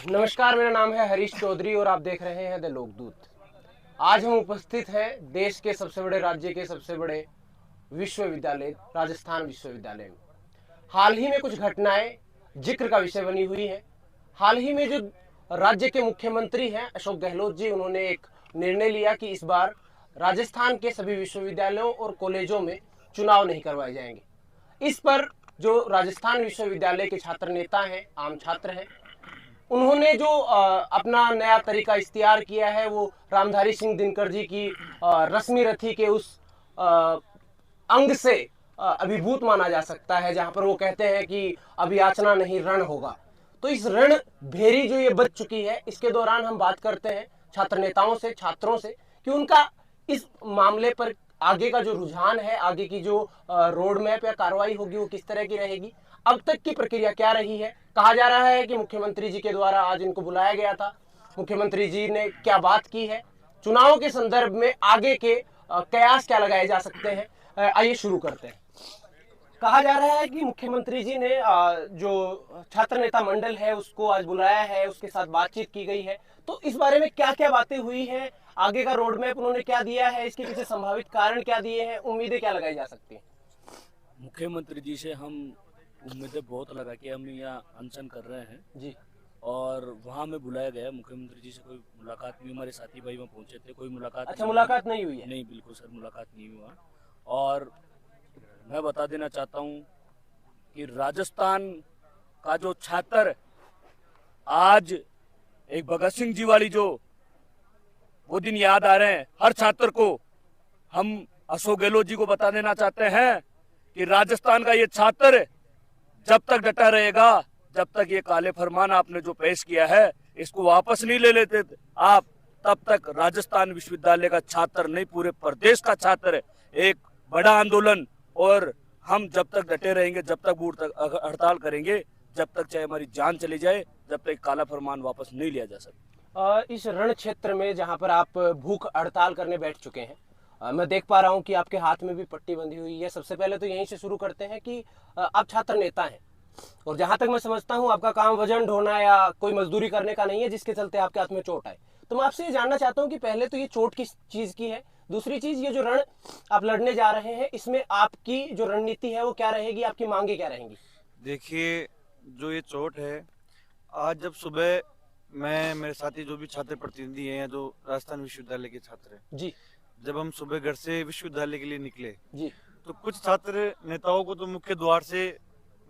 नमस्कार, मेरा नाम है हरीश चौधरी और आप देख रहे हैं द लोकदूत। आज हम उपस्थित हैं देश के सबसे बड़े राज्य के सबसे बड़े विश्वविद्यालय राजस्थान विश्वविद्यालय में। हाल ही में कुछ घटनाएं जिक्र का विषय बनी हुई है। हाल ही में जो राज्य के मुख्यमंत्री हैं अशोक गहलोत जी, उन्होंने एक निर्णय लिया कि इस बार राजस्थान के सभी विश्वविद्यालयों और कॉलेजों में चुनाव नहीं करवाए जाएंगे। इस पर जो राजस्थान विश्वविद्यालय के छात्र नेता हैं, आम छात्र हैं, उन्होंने जो अपना नया तरीका इख्तियार किया है वो रामधारी सिंह दिनकर जी की रश्मि रथी के उस अंग से अभिभूत माना जा सकता है, जहां पर वो कहते हैं कि अभियाचना नहीं रण होगा। तो इस रण भेरी जो ये बच चुकी है, इसके दौरान हम बात करते हैं छात्र नेताओं से, छात्रों से, कि उनका इस मामले पर आगे का जो रुझान है, आगे की जो रोड मैप या कार्रवाई होगी वो किस तरह की रहेगी, अब तक की प्रक्रिया क्या रही है। कहा जा रहा है कि मुख्यमंत्री जी के द्वारा आज इनको बुलाया गया था, मुख्यमंत्री जी ने क्या बात की है, चुनाव के संदर्भ में आगे के कयास क्या लगाए जा सकते हैं। आइए शुरू करते हैं। कहा जा रहा है कि मुख्यमंत्री जी ने जो छात्र नेता मंडल है उसको आज बुलाया है, उसके साथ बातचीत की गई है। तो इस बारे में क्या क्या बातें हुई हैं, आगे का रोड मैप उन्होंने क्या दिया है, इसके पीछे संभावित कारण क्या दिए हैं, उम्मीदें क्या लगाई जा सकती हैं। मुख्यमंत्री जी से हम उम्मीदें बहुत लगा के हम यहाँ अनशन कर रहे हैं जी। और वहाँ में बुलाया गया। मुख्यमंत्री जी से कोई मुलाकात नहीं, हमारे साथी भाई वहाँ पहुँचे थे, कोई मुलाकात अच्छा, नहीं मुलाकात नहीं हुई है। नहीं, बिल्कुल सर, मुलाकात नहीं हुआ। और मैं बता देना चाहता हूँ कि राजस्थान का जो छात्र आज एक भगत सिंह जी वाली जो वो दिन याद आ रहे हैं हर छात्र को, हम अशोक गहलोत जी को बता देना चाहते हैं कि राजस्थान का ये छात्र जब तक डटा रहेगा, जब तक ये काले फरमान आपने जो पेश किया है इसको वापस नहीं ले लेते आप, तब तक राजस्थान विश्वविद्यालय का छात्र नहीं, पूरे प्रदेश का छात्र एक बड़ा आंदोलन, और हम जब तक डटे रहेंगे, जब तक भूख हड़ताल करेंगे, जब तक चाहे हमारी जान चली जाए, जब तक काला फरमान वापस नहीं लिया जा सकता। इस रण क्षेत्र में जहां पर आप भूख हड़ताल करने बैठ चुके हैं, मैं देख पा रहा हूं कि आपके हाथ में भी पट्टी बंधी हुई है। सबसे पहले तो यहीं से शुरू करते हैं कि आप छात्र नेता हैं और जहां तक मैं समझता हूं आपका काम वजन ढोना या कोई मजदूरी करने का नहीं है जिसके चलते आपके हाथ में चोट आए। तो मैं आपसे ये जानना चाहता हूं कि पहले तो ये चोट किस चीज की है, दूसरी चीज ये जो रण आप लड़ने जा रहे हैं इसमें आपकी जो रणनीति है वो क्या रहेगी, आपकी मांगे क्या रहेंगी। देखिए, जो ये चोट है, आज जब सुबह मैं, मेरे साथी जो भी छात्र प्रतिनिधि हैं, जो राजस्थान विश्वविद्यालय के छात्र हैं, जी जब हम सुबह घर से विश्वविद्यालय के लिए निकले जी तो कुछ छात्र नेताओं को तो मुख्य द्वार से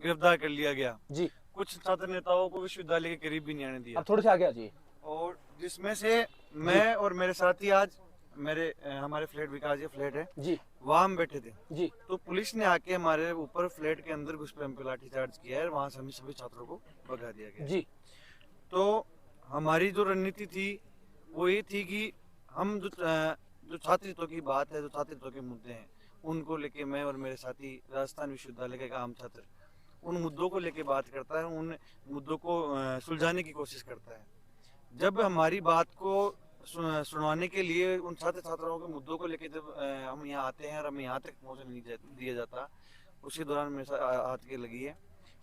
गिरफ्तार कर लिया गया। जी। कुछ छात्र नेताओं को विश्वविद्यालय के करीब भी नहीं आने दिया, अब थोड़े से आगे आ जाइए। और जिसमें से मैं और मेरे साथी आज हमारे फ्लैट, विकास जी फ्लैट है, जी वहाँ हम बैठे थे। जी तो पुलिस ने आके हमारे ऊपर फ्लैट के अंदर घुस पे हम पे लाठीचार्ज किया है, वहाँ से हमें सभी छात्रों को भगा दिया गया। जी तो हमारी जो रणनीति थी वो ये थी कि हम जो छात्रत्व की बात है, जो छात्रत्व के मुद्दे हैं, उनको लेके मैं और मेरे साथी राजस्थान विश्वविद्यालय का एक आम छात्र उन मुद्दों को लेके बात करता है, उन मुद्दों को सुलझाने की कोशिश करता है। जब हमारी बात को सुनवाने के लिए उन छात्र छात्राओं के मुद्दों को लेके जब हम यहाँ आते हैं और हमें यहाँ तक पहुँचने नहीं दिया जाता, उसी दौरान मेरे साथ हाथ के लगी है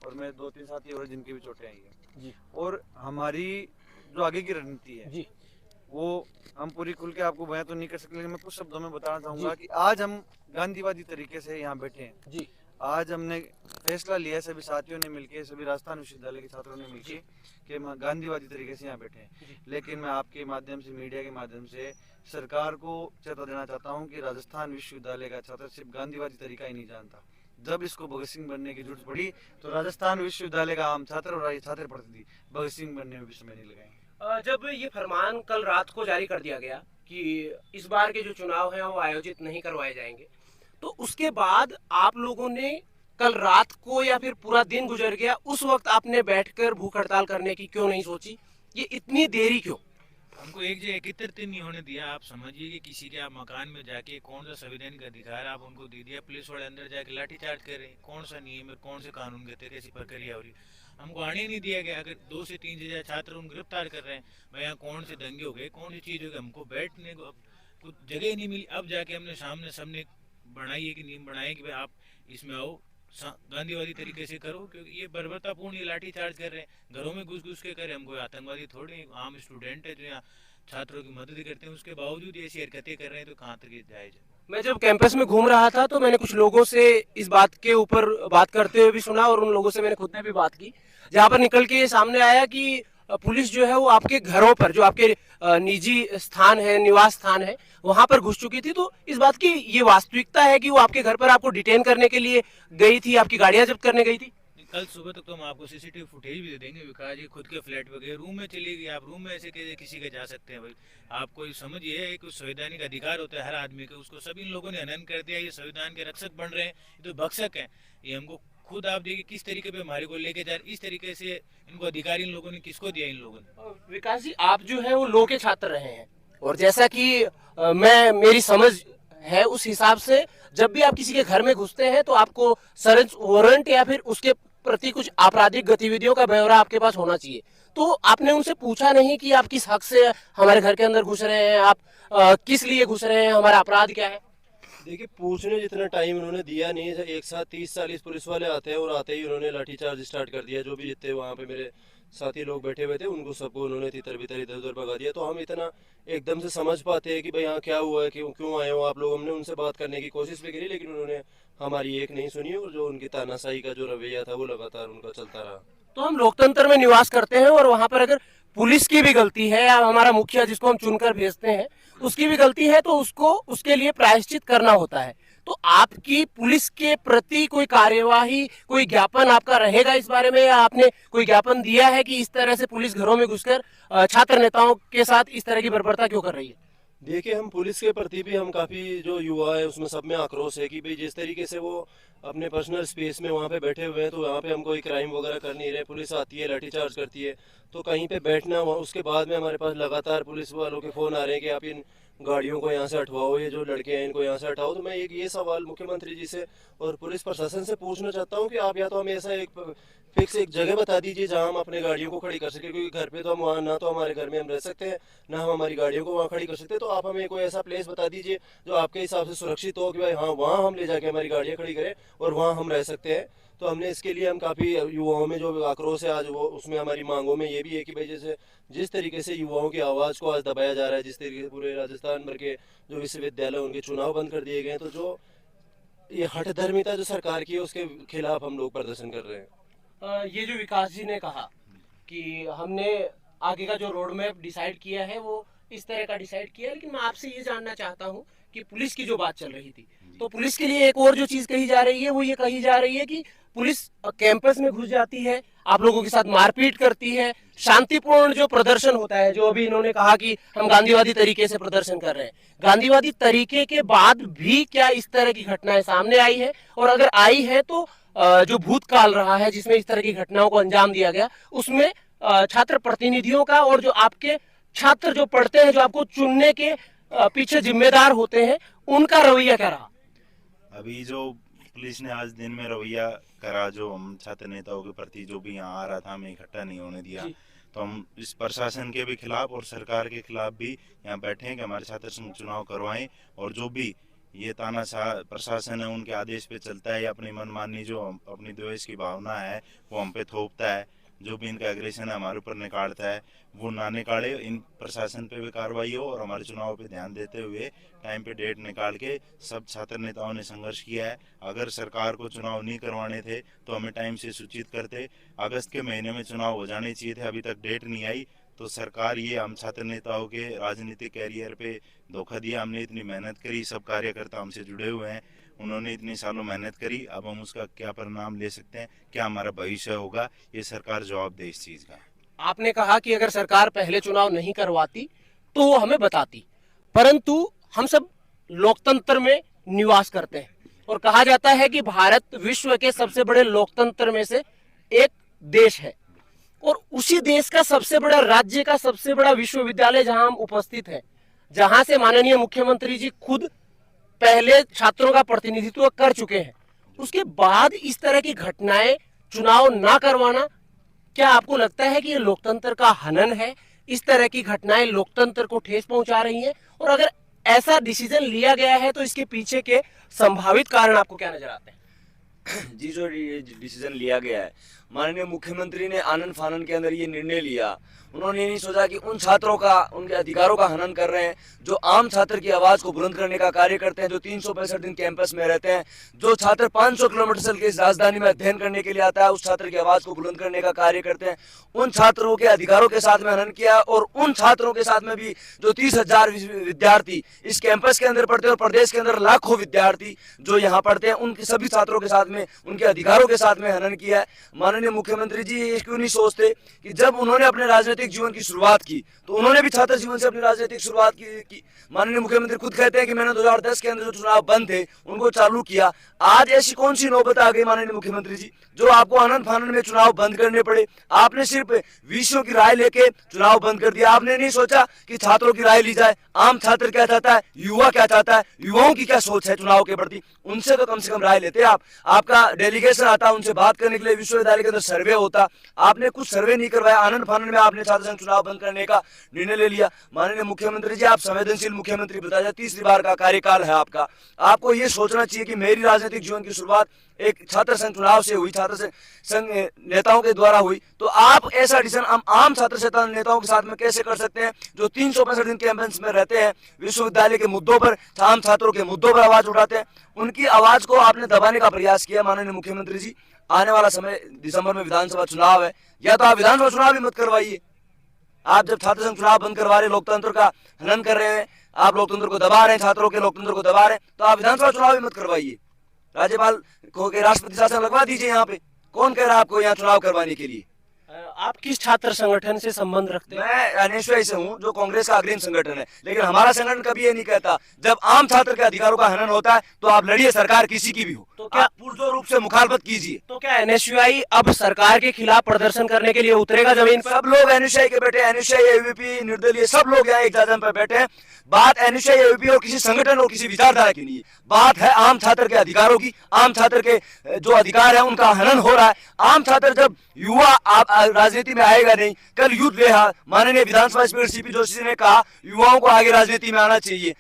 और मेरे 2-3 साथी और जिनकी भी चोटें आई है। जी और हमारी जो आगे की रणनीति है जी वो हम पूरी खुल के आपको बयां तो नहीं कर सकते, लेकिन मैं कुछ शब्दों में बताना चाहूंगा जी। कि आज हम गांधीवादी तरीके से यहाँ बैठे हैं। जी आज हमने फैसला लिया है, सभी साथियों ने मिलकर, सभी राजस्थान विश्वविद्यालय के छात्रों ने मिलकर, कि हम गांधीवादी तरीके से यहाँ बैठे हैं। लेकिन मैं आपके माध्यम से, मीडिया के माध्यम से सरकार को चेता देना चाहता हूँ कि राजस्थान विश्वविद्यालय का छात्र सिर्फ गांधीवादी तरीका ही नहीं जानता। जब इसको भगत सिंह बनने की जरूरत पड़ी तो राजस्थान विश्वविद्यालय का आम छात्र और छात्र प्रतिनिधि भगत सिंह बनने में भी समय नहीं लगाएंगे। जब ये फरमान कल रात को जारी कर दिया गया कि इस बार के जो चुनाव हैं वो आयोजित नहीं करवाए जाएंगे, तो उसके बाद आप लोगों ने कल रात को या फिर पूरा दिन गुजर गया, उस वक्त आपने बैठकर भूख हड़ताल करने की क्यों नहीं सोची, ये इतनी देरी क्यों। हमको एक जगह एकत्रित नहीं होने दिया। आप समझिए कि किसी के आप मकान में जाके कौन सा संविधान का अधिकार आप उनको दे दिया, पुलिस वाले अंदर जाके लाठीचार्ज कर रहे हैं। कौन सा नियम है, कौन से कानून के तहत ऐसी प्रक्रिया हो रही है, हमको आने नहीं दिया गया। अगर 2 से 3 हजार छात्र उनको गिरफ्तार कर रहे हैं, भाई यहाँ कौन से दंगे हो गए, कौन सी चीज़ हो गई, हमको बैठने को कुछ जगह नहीं मिली। अब जाके हमने सामने सबने बनाई है कि नियम बनाए कि भाई आप इसमें आओ, गांधीवादी तरीके से करो, क्योंकि ये बर्बरतापूर्ण ये लाठीचार्ज कर रहे हैं, घरों में घुस घुस के कर रहे हैं। हम कोई आतंकवादी थोड़ी, आम स्टूडेंट है जो यहाँ छात्रों की मदद करते हैं, उसके बावजूद ये ऐसी हरकतें कर रहे हैं, तो कहाँ तक ये जायज है। मैं जब कैंपस में घूम रहा था तो मैंने कुछ लोगों से इस बात के ऊपर बात करते हुए भी सुना, और उन लोगों से मैंने खुद ने भी बात की, जहां पर निकल के ये सामने आया कि पुलिस जो है वो आपके घरों पर, जो आपके निजी स्थान है, निवास स्थान है, वहां पर घुस चुकी थी। तो इस बात की ये वास्तविकता है कि वो आपके घर पर आपको डिटेन करने के लिए गई थी, आपकी गाड़ियां जब्त करने गई थी? कल सुबह तक तो हम आपको सीसीटीवी फुटेज भी दे देंगे। विकास जी खुद के फ्लैट पे गए, रूम में चली गई। आप रूम में ऐसे किसी के जा सकते हैं भाई? आपको समझिए, एक संवैधानिक अधिकार होता है हर आदमी का, उसको सब इन लोगों ने हनन कर दिया। ये संविधान के रक्षक बन रहे हैं, ये तो भक्षक हैं। ये हमको खुद आप देखिए किस तरीके पे हमारे को लेके जा रहे, इस तरीके से इनको अधिकार इन लोगों ने किसको दिया? इन लोगों ने। विकास जी, आप जो है वो लॉ के छात्र रहे हैं, और जैसा कि मेरी समझ है उस हिसाब से जब भी आप किसी के घर में घुसते हैं तो आपको सर्च वारंट या फिर उसके प्रति कुछ आपराधिक गतिविधियों का ब्यौरा आपके पास होना चाहिए। तो आपने उनसे पूछा नहीं कि आप किस हक से हमारे घर के अंदर घुस रहे हैं, आप किस लिए घुस रहे हैं, हमारा अपराध क्या है? देखिए, पूछने जितना टाइम उन्होंने दिया नहीं है। एक साथ 30-40 पुलिस वाले आते हैं, और आते ही उन्होंने लाठीचार्ज स्टार्ट कर दिया। जो भी जितने वहाँ पे मेरे साथी लोग बैठे हुए थे उनको सबको उन्होंने तितर बितर इधर उधर भगा दिया। तो हम इतना एकदम से समझ पाते हैं कि भाई हाँ क्या हुआ है, क्यों आए हो आप लोग। हमने उनसे बात करने की कोशिश भी करी, लेकिन उन्होंने हमारी एक नहीं सुनी, और जो उनकी तानाशाही का जो रवैया था वो लगातार उनका चलता रहा। तो हम लोकतंत्र में निवास करते हैं, और वहां पर अगर पुलिस की भी गलती है या हमारा मुखिया जिसको हम चुनकर भेजते हैं उसकी भी गलती है, तो उसको उसके लिए प्रायश्चित करना होता है। तो आपकी पुलिस के प्रति कोई कार्यवाही, कोई ज्ञापन आपका रहेगा इस बारे में, या आपने कोई ज्ञापन दिया है कि इस तरह से पुलिस घरों में घुसकर छात्र नेताओं के साथ इस तरह की बर्बरता क्यों कर रही है? देखिए, हम पुलिस के प्रति भी हम काफ़ी जो युवा है उसमें सब में आक्रोश है कि भाई जिस तरीके से वो अपने पर्सनल स्पेस में वहाँ पे बैठे हुए हैं, तो वहाँ पे हम कोई क्राइम वगैरह कर नहीं रहे। पुलिस आती है, लाठीचार्ज करती है, तो कहीं पे बैठना हुआ। उसके बाद में हमारे पास लगातार पुलिस वालों के फ़ोन आ रहे हैं कि आप इन गाड़ियों को यहाँ से हटवाओ, ये जो लड़के हैं इनको यहाँ से हटाओ। तो मैं ये सवाल मुख्यमंत्री जी से और पुलिस प्रशासन से पूछना चाहता हूँ कि आप या तो हमें ऐसा एक फिक्स एक जगह बता दीजिए जहाँ हम अपने गाड़ियों को खड़ी कर सके, क्योंकि घर पे तो हम वहाँ ना तो हमारे घर में हम रह सकते हैं, ना हम हमारी गाड़ियों को वहाँ खड़ी कर सकते हैं। तो आप हमें कोई ऐसा प्लेस बता दीजिए जो आपके हिसाब से सुरक्षित हो कि भाई हाँ वहाँ हम ले जाके हमारी गाड़ियाँ खड़ी करें और वहाँ हम रह सकते हैं। तो हमने इसके लिए हम काफ़ी युवाओं में जो आक्रोश है आज, वो उसमें हमारी मांगों में ये भी है कि भाई जैसे जिस तरीके से युवाओं की आवाज़ को आज दबाया जा रहा है, जिस तरीके से पूरे राजस्थान भर के जो विश्वविद्यालय उनके चुनाव बंद कर दिए गए हैं, तो जो ये हठधर्मिता जो सरकार की है उसके खिलाफ हम लोग प्रदर्शन कर रहे हैं। ये जो विकास जी ने कहा कि हमने आगे का जो रोड मैप डिसाइड किया है वो इस तरह का डिसाइड किया, लेकिन मैं आपसे ये जानना चाहता हूँ कि पुलिस की जो बात चल रही थी, तो पुलिस के लिए एक और जो चीज कही जा रही है वो ये कही जा रही है कि पुलिस कैंपस में घुस जाती है, आप लोगों के साथ मारपीट करती है, शांतिपूर्ण जो प्रदर्शन होता है, जो अभी इन्होंने कहा कि हम गांधीवादी तरीके से प्रदर्शन कर रहे हैं, गांधीवादी तरीके के बाद भी क्या इस तरह की घटनाएं सामने आई है? और अगर आई है तो जो भूतकाल रहा है जिसमें इस तरह की घटनाओं को अंजाम दिया गया, उसमें छात्र प्रतिनिधियों का और जो आपके छात्र जो पढ़ते हैं, जो आपको चुनने के पीछे जिम्मेदार होते हैं, उनका रवैया क्या रहा? अभी जो पुलिस ने आज दिन में रवैया करा, जो हम छात्र नेताओं के प्रति जो भी यहाँ आ रहा था हमें इकट्ठा नहीं होने दिया, तो हम इस प्रशासन के भी खिलाफ और सरकार के खिलाफ भी यहाँ बैठे हैं कि हमारे छात्र संघ चुनाव करवाएं। और जो भी ये तानाशाह प्रशासन है उनके आदेश पे चलता है, या अपनी मनमानी जो अपनी द्वेष की भावना है वो हम पे थोपता है, जो भी इनका एग्रेशन है हमारे ऊपर निकालता है, वो ना निकाले। इन प्रशासन पे भी कार्रवाई हो और हमारे चुनाव पे ध्यान देते हुए टाइम पे डेट निकाल के सब छात्र नेताओं ने संघर्ष किया है। अगर सरकार को चुनाव नहीं करवाने थे तो हमें टाइम से सूचित करते। अगस्त के महीने में चुनाव हो जाने चाहिए थे, अभी तक डेट नहीं आई। तो सरकार ये हम छात्र नेताओं के राजनीतिक कैरियर पे धोखा दिया। हमने इतनी मेहनत करी, सब कार्यकर्ता हमसे जुड़े हुए हैं, उन्होंने इतनी सालों मेहनत करी, अब हम उसका क्या परिणाम ले सकते हैं, क्या हमारा भविष्य होगा, ये सरकार जवाब दे इस चीज का। आपने कहा कि अगर सरकार पहले चुनाव नहीं करवाती तो वो हमें बताती, परंतु हम सब लोकतंत्र में निवास करते हैं और कहा जाता है कि भारत विश्व के सबसे बड़े लोकतंत्र में से एक देश है, और उसी देश का सबसे बड़ा राज्य का सबसे बड़ा विश्वविद्यालय जहां हम उपस्थित हैं, जहां से माननीय मुख्यमंत्री जी खुद पहले छात्रों का प्रतिनिधित्व कर चुके हैं, उसके बाद इस तरह की घटनाएं, चुनाव ना करवाना, क्या आपको लगता है कि ये लोकतंत्र का हनन है? इस तरह की घटनाएं लोकतंत्र को ठेस पहुंचा रही हैं, और अगर ऐसा डिसीजन लिया गया है तो इसके पीछे के संभावित कारण आपको क्या नजर आते हैं? जी जो डिसीजन लिया गया है, माननीय मुख्यमंत्री ने आनन फानन के अंदर ये निर्णय लिया। उन्होंने नहीं सोचा कि उन छात्रों का, उनके अधिकारों का हनन कर रहे हैं जो आम छात्र की आवाज को बुलंद करने का कार्य करते हैं, जो 365 दिन कैंपस में रहते हैं, जो छात्र 500 किलोमीटर से इस राजधानी में अध्ययन करने के लिए आता है, उस छात्र की आवाज को बुलंद करने का कार्य करते हैं। उन छात्रों के अधिकारों के साथ में हनन किया और उन छात्रों के साथ में भी जो 30,000 विद्यार्थी इस कैंपस के अंदर पढ़ते हैं और प्रदेश के अंदर लाखों विद्यार्थी जो यहाँ पढ़ते हैं, उनके सभी छात्रों के साथ में, उनके अधिकारों के साथ में हनन किया है। माननीय मुख्यमंत्री जी ये क्यों नहीं सोचते कि जब उन्होंने अपने राजनीतिक जीवन की शुरुआत की तो उन्होंने भी छात्र जीवन से अपनी राजनीतिक शुरुआत की। माननीय मुख्यमंत्री खुद कहते हैं कि मैंने 2010 के अंदर जो चुनाव बंद थे उनको चालू किया। आज ऐसी कौन सी नौबत आ गई माननीय मुख्यमंत्री जी जो आपको आनंद फानन में चुनाव बंद करने पड़े? आपने सिर्फ विषयों की राय लेके चुनाव बंद कर दिया। आपने नहीं सोचा कि छात्रों की राय ली जाए, आम छात्र क्या चाहता है, युवा क्या चाहता है, युवाओं की क्या सोच है चुनाव के प्रति, उनसे तो कम से कम राय लेते आप। आपका डेलीगेशन आता, उनसे बात करने के लिए विश्वविद्यालय के अंदर सर्वे होता, आपने कुछ सर्वे नहीं करवाया। आनंद फानन में आपने छात्र संघ चुनाव बंद करने का निर्णय ले लिया। माननीय मुख्यमंत्री जी आप संवेदनशील मुख्यमंत्री बताया जाए, तीसरी बार का कार्यकाल है आपका। आपको ये सोचना चाहिए कि मेरी राजनीतिक जीवन की शुरुआत एक छात्र संघ चुनाव से हुई, छात्र संघ नेताओं के द्वारा हुई, तो आप ऐसा डिसीजन हम आम छात्र नेताओं के साथ में कैसे कर सकते हैं जो 365 दिन कैंपस में रहते हैं, विश्वविद्यालय के मुद्दों पर, आम छात्रों के मुद्दों पर आवाज उठाते हैं। उनकी आवाज को आपने दबाने का प्रयास किया। माननीय मुख्यमंत्री जी आने वाला समय दिसंबर में विधानसभा चुनाव है, या तो आप विधानसभा चुनाव भी मत करवाइए। आप जब छात्र संघ चुनाव बंद करवा रहे, लोकतंत्र का हनन कर रहे हैं, आप लोकतंत्र को दबा रहे हैं, छात्रों के लोकतंत्र को दबा रहे हैं, तो आप विधानसभा चुनाव भी मत करवाइए। राज्यपाल को के राष्ट्रपति शासन लगवा दीजिए। यहाँ पे कौन कह रहा है आपको यहाँ चुनाव करवाने के लिए? आप किस छात्र संगठन से संबंध रखते हैं? मैं एनएसयूआई से हूँ, जो कांग्रेस का अग्रिम संगठन है, लेकिन हमारा संगठन कभी ये नहीं कहता जब आम छात्र के अधिकारों का हनन होता है तो आप लड़िए, सरकार किसी की भी हो, तो क्या पुरजोर रूप से मुखालफत कीजिए। तो क्या एनएसयूआई अब सरकार के खिलाफ प्रदर्शन करने के लिए उतरेगा जमीन पर? सब लोग एनएसयूआई के बैठे, एनएसयूआई, एबीवीपी, निर्दलीय, सब लोग यहाँ एक जाजम पर बैठे हैं। बात एनएसयूआई, एबीवीपी और किसी संगठन और किसी विचारधारा की नहीं है, बात है आम छात्र के अधिकारों की। आम छात्र के जो अधिकार है उनका हनन हो रहा है। आम छात्र जब युवा राजनीति में आएगा नहीं, कल युद्ध रहा, माननीय विधानसभा स्पीकर सीपी जोशी ने कहा युवाओं को आगे राजनीति में आना चाहिए।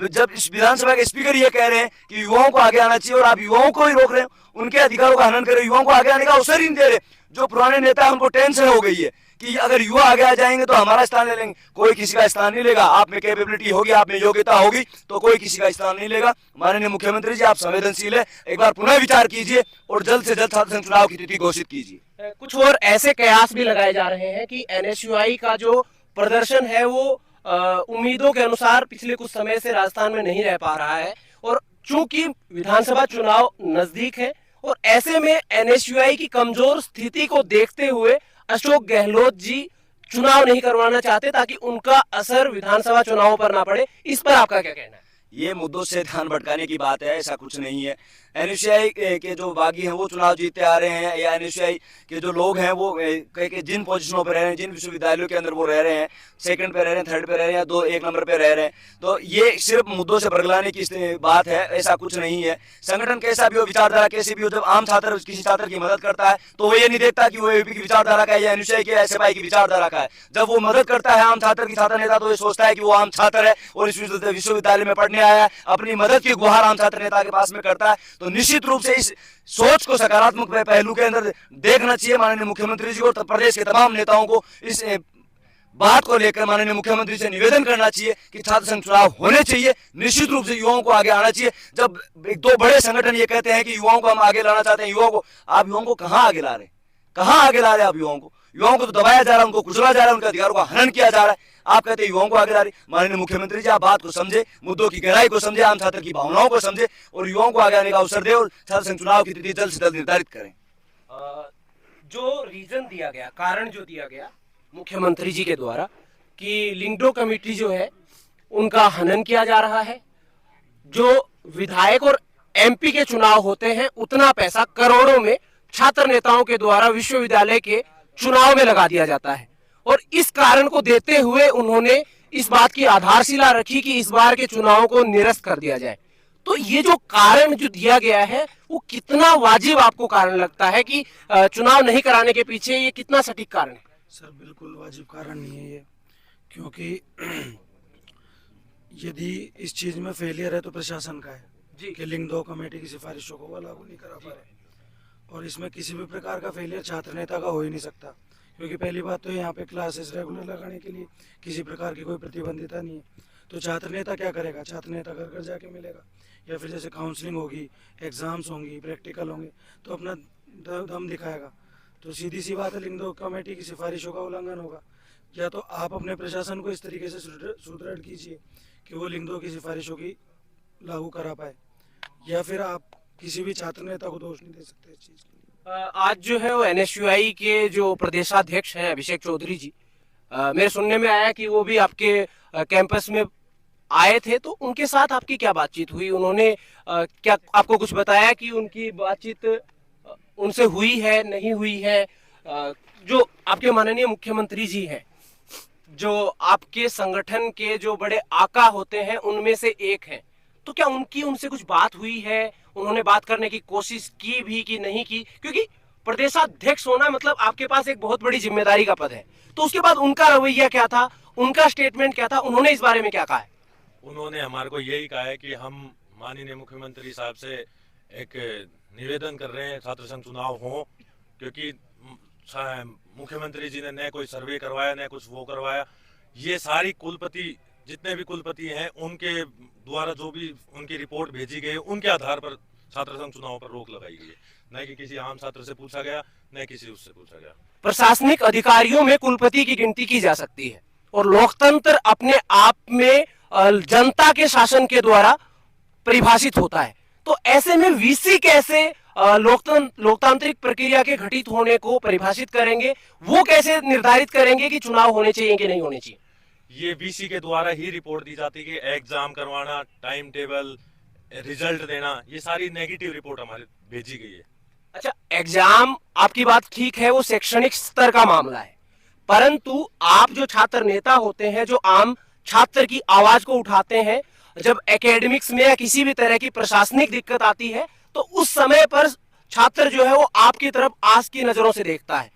जब इस विधानसभा के स्पीकर ये कह रहे हैं कि युवाओं को आगे आना चाहिए और आप युवाओं को ही रोक रहे हैं, उनके अधिकारों का हनन कर रहे, युवाओं को आगे आने का अवसर ही नहीं दे रहे। जो पुराने नेता है उनको टेंशन हो गई है कि अगर युवा आगे आ जाएंगे तो हमारा स्थान ले लेंगे। कोई किसी का स्थान नहीं लेगा। आप में कैपेबिलिटी होगी, आप में योग्यता होगी तो कोई किसी का स्थान नहीं लेगा। माननीय मुख्यमंत्री जी आप संवेदनशील है, एक बार पुनः विचार कीजिए और जल्द से जल्द छात्र संघ चुनाव की तिथि घोषित कीजिए। कुछ और ऐसे कयास भी लगाए जा रहे हैं कि एनएसयूआई का जो प्रदर्शन है वो उम्मीदों के अनुसार पिछले कुछ समय से राजस्थान में नहीं रह पा रहा है, और चूंकि विधानसभा चुनाव नजदीक है और ऐसे में एनएसयूआई की कमजोर स्थिति को देखते हुए अशोक गहलोत जी चुनाव नहीं करवाना चाहते ताकि उनका असर विधानसभा चुनावों पर ना पड़े। इस पर आपका क्या कहना है? ये मुद्दों से ध्यान भटकाने की बात है, ऐसा कुछ नहीं है। एनएसयूआई के जो बागी हैं वो चुनाव जीतते आ रहे हैं, या एनएसयूआई के जो लोग हैं वो जिन पोजीशनों पर रह रहे हैं, जिन विश्वविद्यालयों के अंदर वो रह रहे हैं, सेकंड पे रह रहे हैं, थर्ड पे रह रहे हैं, या एक नंबर पे रह रहे हैं, तो ये सिर्फ मुद्दों से बरगलाने की बात है, ऐसा कुछ नहीं है। संगठन कैसा भी हो, विचारधारा कैसी भी हो, जब आम छात्र किसी छात्र की मदद करता है तो वो ये नहीं देखता कि वो एबीपी की विचारधारा का है या एनएसयूआई की, एसएफआई की विचारधारा का है। जब वो मदद करता है आम छात्र की, छात्र नेता, तो ये सोचता है कि वो आम छात्र है और इस विश्वविद्यालय में पढ़ने आया है, अपनी मदद की गुहार आम छात्र नेता के पास में करता है। तो निश्चित रूप से इस सोच को सकारात्मक पहलू के अंदर देखना चाहिए माननीय मुख्यमंत्री जी को, तो प्रदेश के तमाम नेताओं को इस बात को लेकर माननीय मुख्यमंत्री से निवेदन करना चाहिए कि छात्र संघ चुनाव होने चाहिए। निश्चित रूप से युवाओं को आगे आना चाहिए। जब एक दो बड़े संगठन ये कहते हैं कि युवाओं को हम आगे लाना चाहते हैं, युवाओं को, आप युवाओं को कहाँ आगे ला रहे हैं? कहाँ आगे ला रहे हैं आप युवाओं को? युवाओं को तो दबाया जा रहा है, उनको कुचला जा रहा है, उनके अधिकारों का हनन किया जा रहा है। आप कहते हैं युवाओं को आगे ला रहे। माननीय मुख्यमंत्री जी आप बात को समझे, मुद्दों की गहराई को समझे, आम छात्र की भावनाओं को समझे और युवाओं को आगे आने का अवसर दे और छात्र संघ चुनाव की तिथि जल्द से जल्द निर्धारित करें। जो रीजन दिया गया, कारण जो दिया गया मुख्यमंत्री जी के द्वारा कि लिंगडो कमेटी जो है उनका हनन किया जा रहा है, जो विधायक और एमपी के चुनाव होते हैं उतना पैसा करोड़ों में छात्र नेताओं के द्वारा विश्वविद्यालय के चुनाव में लगा दिया जाता है, और इस कारण को देते हुए उन्होंने इस बात की आधारशिला रखी कि इस बार के चुनाव को निरस्त कर दिया जाए। तो ये जो कारण जो दिया गया है वो कितना वाजिब आपको कारण लगता है कि चुनाव नहीं कराने के पीछे ये कितना सटीक कारण है? सर बिल्कुल वाजिब कारण नहीं है ये, क्योंकि यदि इस चीज में फेलियर है तो प्रशासन का है जी कि लिंग दो कमेटी की सिफारिशों को वो लागू नहीं करा पा रहे। और इसमें किसी भी प्रकार का फेलियर छात्र नेता का हो ही नहीं सकता, क्योंकि पहली बात तो यहाँ पे क्लासेस रेगुलर लगाने के लिए किसी प्रकार की कोई प्रतिबंधिता नहीं है। तो छात्र नेता क्या करेगा? छात्र नेता घर घर जाके मिलेगा, या फिर जैसे काउंसलिंग होगी, एग्ज़ाम्स होंगी, प्रैक्टिकल होंगे, तो अपना दम दिखाएगा। तो सीधी सी बात है, लिंगदो कमेटी की सिफारिशों का उल्लंघन होगा। या तो आप अपने प्रशासन को इस तरीके से सुदृढ़ कीजिए कि वो लिंगदो की सिफारिशों की लागू करा पाए, या फिर आप किसी भी छात्र नेता को दोष नहीं दे सकते इस चीज़ के लिए। आज जो है वो NSUI के जो प्रदेशाध्यक्ष हैं अभिषेक चौधरी जी, मेरे सुनने में आया कि वो भी आपके कैंपस में आए थे, तो उनके साथ आपकी क्या बातचीत हुई? उन्होंने क्या आपको कुछ बताया कि उनकी बातचीत उनसे हुई है, नहीं हुई है? जो आपके माननीय मुख्यमंत्री जी हैं, जो आपके संगठन के जो बड़े आका होते हैं उनमें से एक हैं, तो क्या उनकी उनसे कुछ बात हुई है? उन्होंने बात करने की कोशिश की भी कि नहीं की? क्योंकि प्रदेशाध्यक्ष होना मतलब आपके पास एक बहुत बड़ी जिम्मेदारी का पद है। तो उसके बाद उनका रवैया क्या था, उनका स्टेटमेंट क्या था, उन्होंने इस बारे में क्या कहा है? उन्होंने हमारे को यही कहा है कि हम माननीय मुख्यमंत्री साहब से एक निवेदन कर रहे हैं, छात्र संघ चुनाव हो, क्योंकि मुख्यमंत्री जी ने न कोई सर्वे करवाया, न कुछ वो करवाया। ये सारी कुलपति, जितने भी कुलपति हैं, उनके द्वारा जो भी उनकी रिपोर्ट भेजी गई, उनके आधार पर छात्र संघ चुनाव पर रोक लगाई गई है। न कि किसी आम छात्र से पूछा गया, न किसी उससे पूछा गया। प्रशासनिक अधिकारियों में कुलपति की गिनती की जा सकती है, और लोकतंत्र अपने आप में जनता के शासन के द्वारा परिभाषित होता है। तो ऐसे में वीसी कैसे लोकतांत्रिक प्रक्रिया के घटित होने को परिभाषित करेंगे? वो कैसे निर्धारित करेंगे कि चुनाव होने चाहिए कि नहीं होने चाहिए? ये वीसी के द्वारा ही रिपोर्ट दी जाती है कि एग्जाम करवाना, टाइम टेबल, रिजल्ट देना, ये सारी नेगेटिव रिपोर्ट हमारे भेजी गई है। अच्छा, एग्जाम आपकी बात ठीक है, वो शैक्षणिक स्तर का मामला है, परंतु आप जो छात्र नेता होते हैं, जो आम छात्र की आवाज को उठाते हैं, जब एकेडमिक्स में या किसी भी तरह की प्रशासनिक दिक्कत आती है, तो उस समय पर छात्र जो है वो आपकी तरफ आस की नजरों से देखता है।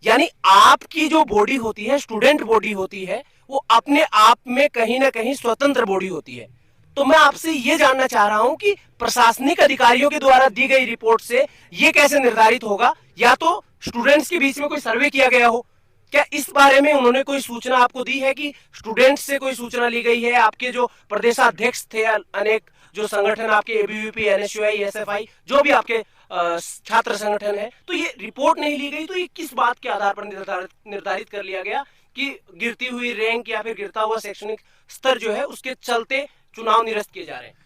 यानी आपकी जो बॉडी होती है, स्टूडेंट बॉडी होती है, वो अपने आप में कहीं ना कहीं स्वतंत्र बॉडी होती है। तो मैं आपसे ये जानना चाह रहा हूं कि प्रशासनिक अधिकारियों के द्वारा दी गई रिपोर्ट से ये कैसे निर्धारित होगा? या तो स्टूडेंट्स के बीच में कोई सर्वे किया गया हो, क्या इस बारे में उन्होंने कोई सूचना आपको दी है कि स्टूडेंट्स से कोई सूचना ली गई है? आपके जो प्रदेशाध्यक्ष थे, अनेक जो संगठन आपके एबीवीपी, एनएसयूआई, एसएफआई, जो भी आपके छात्र संगठन है, तो ये रिपोर्ट नहीं ली गई, तो ये किस बात के आधार पर निर्धारित कर लिया गया कि गिरती हुई रैंक या फिर गिरता हुआ शैक्षणिक स्तर जो है उसके चलते चुनाव निरस्त किए जा रहे हैं?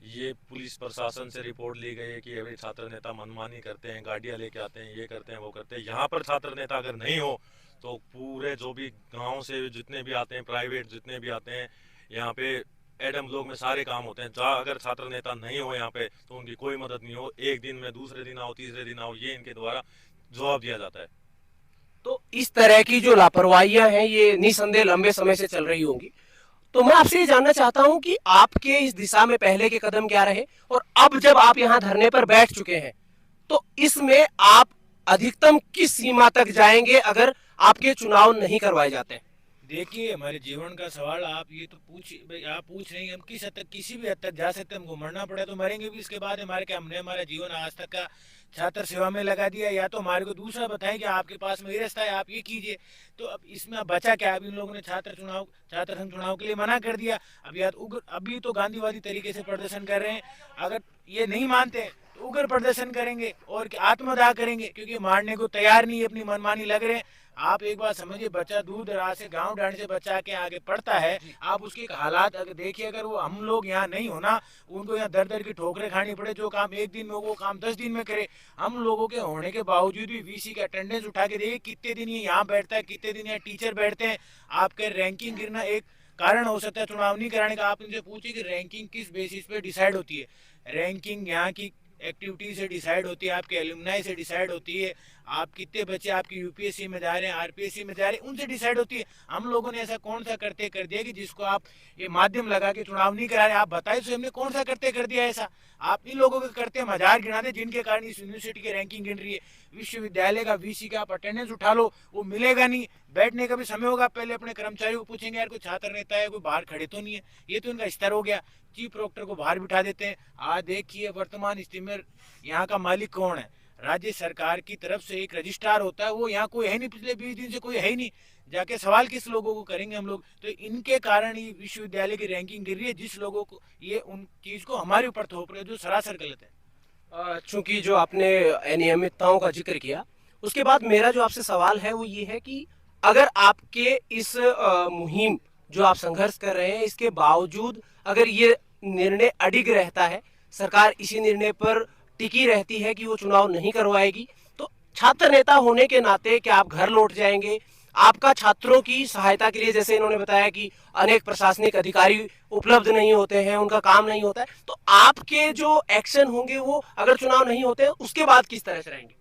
ये पुलिस प्रशासन से रिपोर्ट ली गई है कि अभी छात्र नेता मनमानी करते हैं, गाड़ियां लेके आते हैं, ये करते हैं, वो करते हैं। यहाँ पर छात्र नेता अगर नहीं हो तो पूरे जो भी गांव से जितने भी आते हैं, प्राइवेट जितने भी आते हैं, यहाँ पे एडम ब्लॉक में सारे काम होते हैं। जहाँ अगर छात्र नेता नहीं हो यहाँ पे तो उनकी कोई मदद नहीं हो। एक दिन में दूसरे दिन आओ, तीसरे दिन आओ, ये इनके द्वारा जवाब दिया जाता है। तो इस तरह की जो लापरवाहियां हैं ये निसंदेह लंबे समय से चल रही होंगी। तो मैं आपसे ये जानना चाहता हूं कि आपके इस दिशा में पहले के कदम क्या रहे, और अब जब आप यहाँ धरने पर बैठ चुके हैं तो इसमें आप अधिकतम किस सीमा तक जाएंगे अगर आपके चुनाव नहीं करवाए जाते? देखिए, हमारे जीवन का सवाल आप ये तो आप पूछ रहे हैं हम किस हद तक, किसी भी हद तक जा सकते हैं। हमको मरना पड़ा तो मरेंगे भी, इसके बाद हमारे क्या, हमने हमारा जीवन आज तक का छात्र सेवा में लगा दिया, या तो हमारे को दूसरा बताएं कि आपके पास में ये रास्ता है, आप ये कीजिए। तो अब इसमें अब बचा क्या? अब इन लोगों ने छात्र संघ चुनाव के लिए मना कर दिया। अभी तो गांधीवादी तरीके से प्रदर्शन कर रहे हैं। अगर ये नहीं मानते तो उग्र प्रदर्शन करेंगे और आत्मदाह करेंगे, क्योंकि मारने को तैयार नहीं है, अपनी मनमानी लग रहे हैं। आप एक बात समझिए, बच्चा दूर दराज से, गांव डांड से बच्चा के आगे पढ़ता है, आप उसके हालात अगर देखिए, अगर वो हम लोग यहाँ नहीं होना, उनको यहाँ दर दर की ठोकरें खानी पड़े, जो काम एक दिन में वो काम 10 दिन में करे। हम लोगों के होने के बावजूद भी वीसी का अटेंडेंस उठा के देखिए, कितने दिन ये यहाँ बैठता है, कितने दिन यहाँ टीचर बैठते हैं। आपके रैंकिंग गिरना एक कारण हो सकता है चुनाव नहीं कराने का। आप इनसे पूछिए कि रैंकिंग किस बेसिस पे डिसाइड होती है? रैंकिंग यहाँ की एक्टिविटी से डिसाइड होती है, आपके एलुमनाई से डिसाइड होती है, आप कितने बच्चे आपकी यूपीएससी में जा रहे हैं, आरपीएससी में जा रहे हैं, उनसे डिसाइड होती है। हम लोगों ने ऐसा कौन सा करते कर दिया कि जिसको आप ये माध्यम लगा के चुनाव नहीं करा रहे? आप बताइए तो हमने कौन सा करते कर दिया ऐसा? आप इन लोगों के करते हम हजार गिनाते जिनके कारण इस यूनिवर्सिटी की रैंकिंग गिन रही है। विश्वविद्यालय का वीसी का आप अटेंडेंस उठा लो, वो मिलेगा नहीं। बैठने का भी समय होगा, पहले अपने कर्मचारियों को पूछेंगे यार कोई छात्र नेता है, कोई बाहर खड़े तो नहीं है। ये तो इनका स्तर हो गया, चीफ प्रोक्टर को बाहर बिठा देते हैं। आज देखिए वर्तमान स्थिति में यहाँ का मालिक कौन है? राज्य सरकार की तरफ से एक रजिस्ट्रार होता है, वो यहाँ कोई है नहीं, पिछले 20 दिन से कोई है ही नहीं, जाके सवाल किस लोगों को करेंगे हम लोग। तो इनके कारण ही विश्वविद्यालय की रैंकिंग गिर रही है, जिस लोगों को ये उन चीज को हमारे ऊपर थोप रहे हैं, जो सरासर गलत है। चूंकि जो आपने अनियमितताओं का जिक्र किया, उसके बाद मेरा जो आपसे सवाल है वो ये है कि अगर आपके इस मुहिम जो आप संघर्ष कर रहे हैं, इसके बावजूद अगर ये निर्णय अडिग रहता है, सरकार इसी निर्णय पर टिकी रहती है कि वो चुनाव नहीं करवाएगी, तो छात्र नेता होने के नाते क्या आप घर लौट जाएंगे? आपका छात्रों की सहायता के लिए, जैसे इन्होंने बताया कि अनेक प्रशासनिक अधिकारी उपलब्ध नहीं होते हैं, उनका काम नहीं होता है, तो आपके जो एक्शन होंगे वो अगर चुनाव नहीं होते उसके बाद किस तरह से रहेंगे?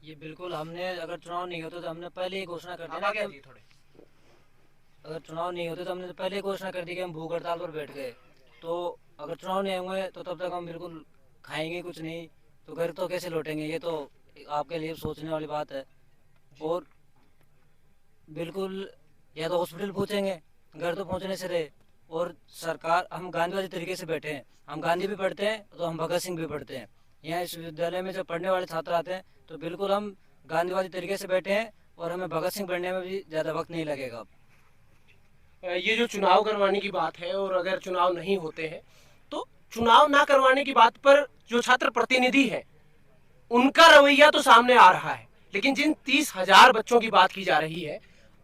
ये बिल्कुल, हमने अगर चुनाव नहीं होते तो हमने पहले ही घोषणा कर दी ना कि अगर चुनाव नहीं होते तो हमने पहले ही घोषणा कर दी कि हम भूख हड़ताल पर बैठ गए। तो अगर चुनाव नहीं होंगे तो तब तक हम बिल्कुल खाएंगे कुछ नहीं, तो घर तो कैसे लौटेंगे? ये तो आपके लिए सोचने वाली बात है। और बिल्कुल या तो हॉस्पिटल पहुंचेंगे, घर तो पहुंचने से रहे। और सरकार, हम गांधीवादी तरीके से बैठे हैं, हम गांधी भी पढ़ते हैं तो हम भगत सिंह भी पढ़ते हैं। यहाँ इस विद्यालय में जब पढ़ने वाले छात्र आते हैं तो बिल्कुल हम गांधीवादी तरीके से बैठे हैं और हमें भगत सिंह पढ़ने में भी ज़्यादा वक्त नहीं लगेगा। ये जो चुनाव करवाने की बात है, और अगर चुनाव नहीं होते हैं तो चुनाव ना करवाने की बात पर जो छात्र प्रतिनिधि है उनका रवैया तो सामने आ रहा है, लेकिन जिन 30,000 बच्चों की बात की जा रही है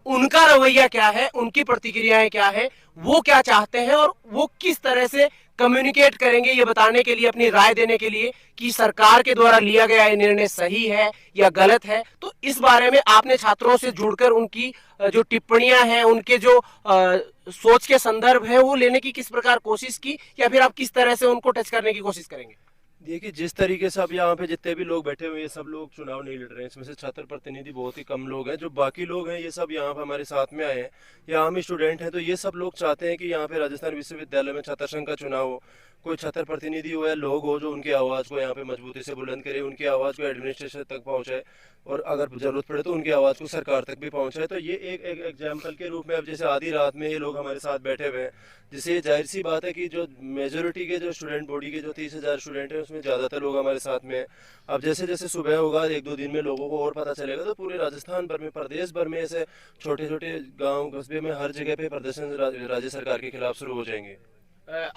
उनका रवैया क्या है, उनकी प्रतिक्रियाएं क्या है, वो क्या चाहते हैं और वो किस तरह से कम्युनिकेट करेंगे, ये बताने के लिए, अपनी राय देने के लिए कि सरकार के द्वारा लिया गया ये निर्णय सही है या गलत है। तो इस बारे में आपने छात्रों से जुड़कर उनकी जो टिप्पणियां हैं, उनके जो सोच के संदर्भ है, वो लेने की किस प्रकार कोशिश की, या फिर आप किस तरह से उनको टच करने की कोशिश करेंगे? देखिए, जिस तरीके से अब यहाँ पे जितने भी लोग बैठे हुए हैं, सब लोग चुनाव नहीं लड़ रहे हैं। इसमें से छात्र प्रतिनिधि बहुत ही कम लोग हैं। जो बाकी लोग हैं ये सब यहाँ पे हमारे साथ में आए हैं, ये आम स्टूडेंट हैं। तो ये सब लोग चाहते हैं कि यहाँ पे राजस्थान विश्वविद्यालय में छात्र संघ का चुनाव हो, कोई छात्र प्रतिनिधि हो या लोग हो जो उनकी आवाज़ को यहाँ पे मजबूती से बुलंद करे, उनकी आवाज़ को एडमिनिस्ट्रेशन तक पहुँचाए और अगर जरूरत पड़े तो उनकी आवाज़ को सरकार तक भी पहुँचाए। तो ये एक एग्जाम्पल के रूप में अब जैसे आधी रात में ये लोग हमारे साथ बैठे हुए हैं, जिससे जाहिर सी बात है कि जो मेजोरिटी के जो स्टूडेंट बॉडी के जो 30,000 स्टूडेंट हैं उसमें ज़्यादातर लोग हमारे साथ में हैं। अब जैसे जैसे सुबह होगा, 1-2 दिन में लोगों को और पता चलेगा, तो पूरे राजस्थान भर में, प्रदेश भर में ऐसे छोटे छोटे गाँव कस्बे में हर जगह पे प्रदर्शन राज्य सरकार के खिलाफ शुरू हो जाएंगे।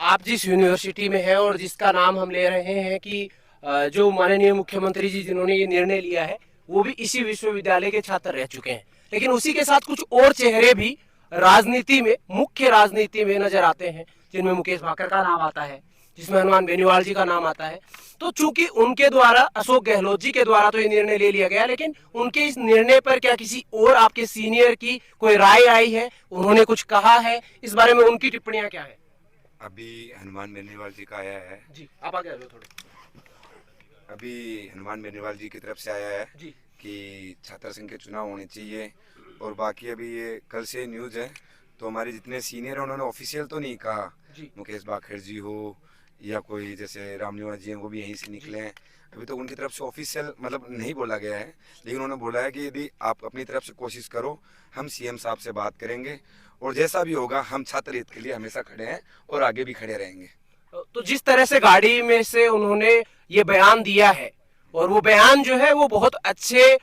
आप जिस यूनिवर्सिटी में हैं और जिसका नाम हम ले रहे हैं कि जो माननीय मुख्यमंत्री जी जिन्होंने ये निर्णय लिया है वो भी इसी विश्वविद्यालय के छात्र रह चुके हैं, लेकिन उसी के साथ कुछ और चेहरे भी राजनीति में, मुख्य राजनीति में नजर आते हैं, जिनमें मुकेश भाकर का नाम आता है, जिसमें हनुमान बेनीवाल जी का नाम आता है। तो चूंकि उनके द्वारा, अशोक गहलोत जी के द्वारा तो ये निर्णय ले लिया गया, लेकिन उनके इस निर्णय पर क्या किसी और आपके सीनियर की कोई राय आई है, उन्होंने कुछ कहा है, इस बारे में उनकी टिप्पणियां क्या है? अभी हनुमान बेनीवाल जी का आया है जी, आप आगे आ जाओ थोड़े। अभी हनुमान बेनीवाल जी की तरफ से आया है जी, कि छात्र संघ के चुनाव होने चाहिए। और बाकी अभी ये कल से न्यूज़ है, तो हमारे जितने सीनियर हैं उन्होंने ऑफिशियल तो नहीं कहा, मुकेश भाकर जी हो या कोई जैसे रामनिवास जी हैं वो भी यहीं से निकले हैं, अभी तो उनकी तरफ से ऑफिशियल मतलब नहीं बोला गया है, लेकिन उन्होंने बोला है कि यदि आप अपनी तरफ से कोशिश करो, हम सीएम साहब से बात करेंगे और जैसा भी होगा हम छात्र हित के लिए हमेशा खड़े हैं और आगे भी खड़े रहेंगे। तो जिस तरह से गाड़ी में से उन्होंने ये बयान दिया है, और वो बयान जो है वो बहुत अच्छे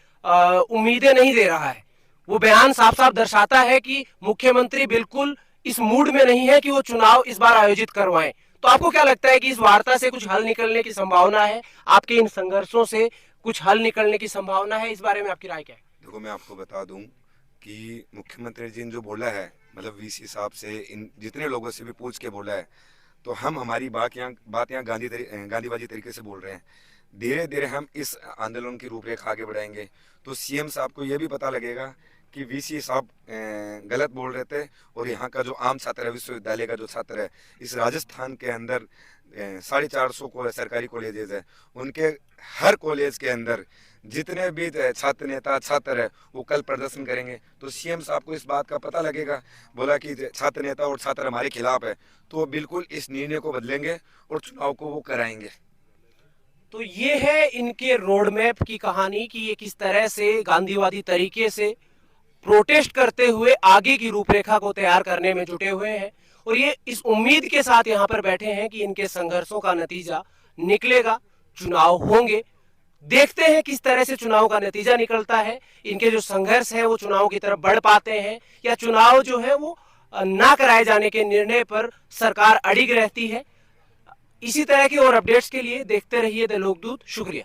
उम्मीदें नहीं दे रहा है, वो बयान साफ साफ दर्शाता है कि मुख्यमंत्री बिल्कुल इस मूड में नहीं है कि वो चुनाव इस बार आयोजित करवाएं। तो आपको क्या लगता है कि इस वार्ता से कुछ हल निकलने की संभावना है? आपके इन संघर्षों से कुछ हल निकलने की संभावना है? इस बारे में आपकी राय क्या है? देखो, मैं आपको बता दूं कि मुख्यमंत्री जी ने जो बोला है, मतलब वीसी साहब से, इन जितने लोगों से भी पूछ के बोला है, तो हम हमारी बात यहाँ गांधीवादी तरीके से बोल रहे हैं। धीरे धीरे हम इस आंदोलन की रूपरेखा आगे बढ़ाएंगे, तो सीएम साहब को ये भी पता लगेगा कि वीसी साहब गलत बोल रहे थे, और यहाँ का जो आम छात्र है, विश्वविद्यालय का जो छात्र है, इस राजस्थान के अंदर 450 को सरकारी कॉलेजेस है, उनके हर कॉलेज के अंदर जितने भी छात्र नेता छात्र है वो कल प्रदर्शन करेंगे। तो सीएम साहब को इस बात का पता लगेगा, बोला कि छात्र नेता और छात्र हमारे खिलाफ है, तो बिल्कुल इस निर्णय को बदलेंगे और चुनाव को वो कराएंगे। तो ये है इनके रोड मैप की कहानी कि ये किस तरह से गांधीवादी तरीके से प्रोटेस्ट करते हुए आगे की रूपरेखा को तैयार करने में जुटे हुए हैं, और ये इस उम्मीद के साथ यहाँ पर बैठे हैं कि इनके संघर्षों का नतीजा निकलेगा, चुनाव होंगे। देखते हैं किस तरह से चुनाव का नतीजा निकलता है, इनके जो संघर्ष है वो चुनाव की तरफ बढ़ पाते हैं या चुनाव जो है वो ना कराए जाने के निर्णय पर सरकार अड़िग रहती है। इसी तरह की और अपडेट्स के लिए देखते रहिए द लोकदूत। शुक्रिया।